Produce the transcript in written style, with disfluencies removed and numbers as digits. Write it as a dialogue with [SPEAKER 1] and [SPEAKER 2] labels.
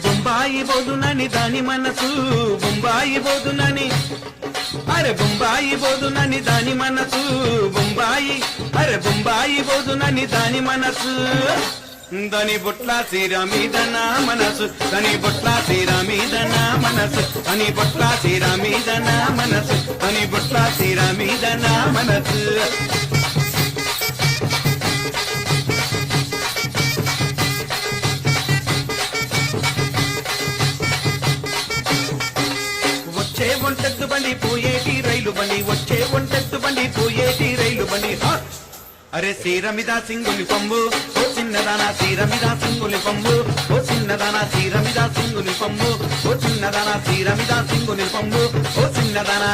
[SPEAKER 1] బొంబాయి బోదునని దాని మనసు, బొంబాయి బోదునని, అరే బొంబాయి బోదునని దాని మనసు, బొంబాయి, అరే బొంబాయి బోదునని దాని మనసు. దాని బొట్ల చీర మీద నా మనసు, దాని బొట్ల చీర మీద నా మనసు, దాని బొట్ల చీర మీద నా మనసు, దాని బొట్ల చీర మీద నా మనసు. వచ్చే ఒంటెత్తు బండి పోయేటి రైలు బండి, వచ్చే ఒంటెత్తు బండి పోయేటి రైలు బండి. అరే సీరమిద సింగుని పంబు, ఓ చిన్నదానా సీరమిద సింగుని పంబు, ఓ చిన్నదానా సీరమిద సింగుని పంబు, ఓ చిన్నదానా సీరమిద సింగుని పంబు, ఓ చిన్నదానా.